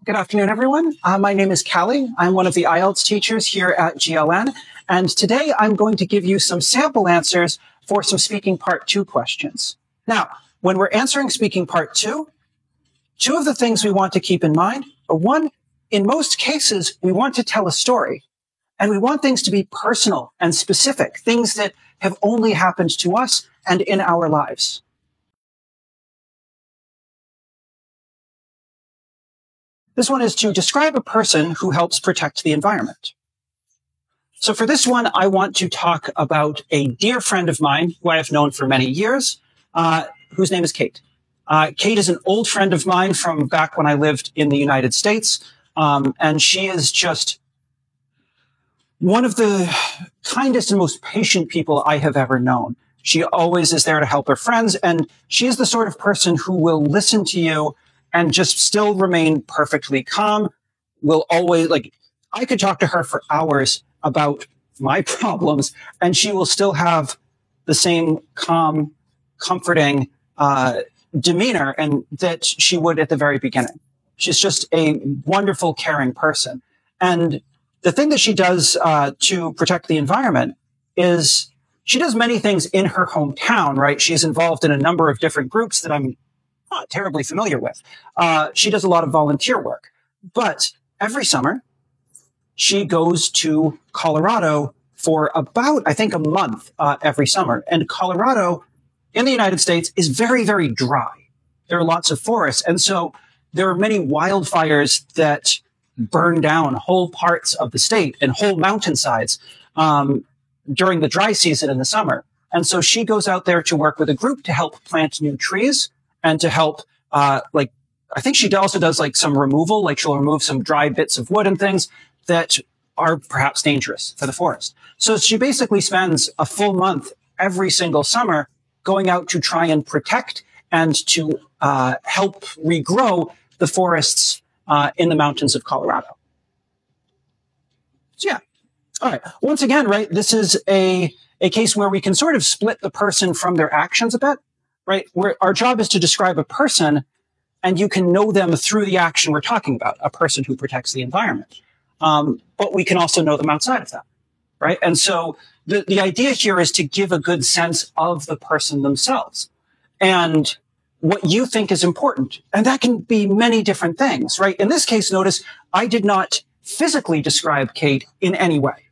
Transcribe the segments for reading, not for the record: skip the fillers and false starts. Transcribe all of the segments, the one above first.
Good afternoon, everyone. My name is Callie. I'm one of the Ielts teachers here at GLN, and today I'm going to give you some sample answers for some speaking part 2 questions. Now, when we're answering speaking part 2, two of the things we want to keep in mind are, one, in most cases, we want to tell a story, and we want things to be personal and specific, things that have only happened to us and in our lives. This one is to describe a person who helps protect the environment. So for this one, I want to talk about a dear friend of mine who I have known for many years, whose name is Kate. Kate is an old friend of mine from back when I lived in the United States, and she is just one of the kindest and most patient people I have ever known. She always is there to help her friends, and she is the sort of person who will listen to you and just still remain perfectly calm. Will always, I could talk to her for hours about my problems, and she will still have the same calm, comforting demeanor and that she would at the very beginning. She's just a wonderful, caring person. And the thing that she does to protect the environment is she does many things in her hometown, right? She's involved in a number of different groups that I'm not terribly familiar with. She does a lot of volunteer work, but every summer she goes to Colorado for about, I think, a month every summer. And Colorado in the United States is very, very dry. There are lots of forests. And so there are many wildfires that burn down whole parts of the state and whole mountainsides during the dry season in the summer. And so she goes out there to work with a group to help plant new trees and to help, I think she also does some removal, she'll remove some dry bits of wood and things that are perhaps dangerous for the forest. So she basically spends a full month every single summer going out to try and protect and to help regrow the forests in the mountains of Colorado. So yeah. All right. Once again, right, this is a case where we can sort of split the person from their actions a bit. Right? Where our job is to describe a person, and you can know them through the action we're talking about, a person who protects the environment. But we can also know them outside of that, right? And so the idea here is to give a good sense of the person themselves and what you think is important. And that can be many different things, right? In this case, notice I did not physically describe Kate in any way.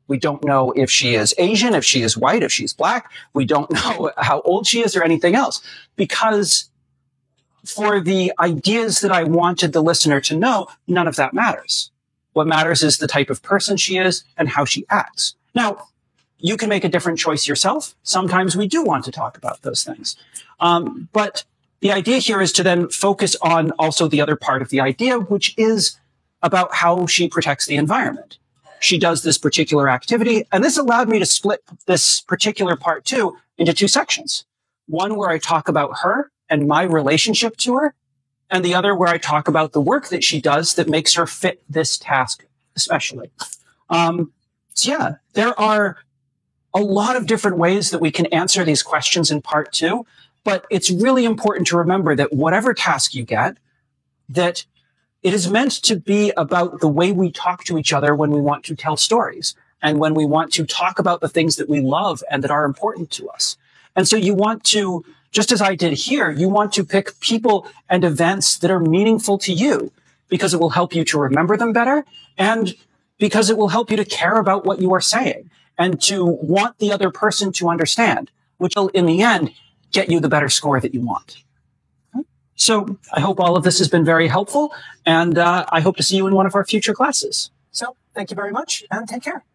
We don't know if she is Asian, if she is white, if she's black. We don't know how old she is or anything else, because for the ideas that I wanted the listener to know, none of that matters. What matters is the type of person she is and how she acts. Now, you can make a different choice yourself. Sometimes we do want to talk about those things. But the idea here is to then focus on also the other part of the idea, which is about how she protects the environment. She does this particular activity, and this allowed me to split this particular part 2 into 2 sections. One where I talk about her and my relationship to her, and the other where I talk about the work that she does that makes her fit this task especially. So yeah, there are a lot of different ways that we can answer these questions in part 2, but it's really important to remember that whatever task you get, that it is meant to be about the way we talk to each other when we want to tell stories and when we want to talk about the things that we love and that are important to us. And so you want to, just as I did here, you want to pick people and events that are meaningful to you because it will help you to remember them better and because it will help you to care about what you are saying and to want the other person to understand, which will, in the end, get you the better score that you want. So I hope all of this has been very helpful, and I hope to see you in one of our future classes. So thank you very much, and take care.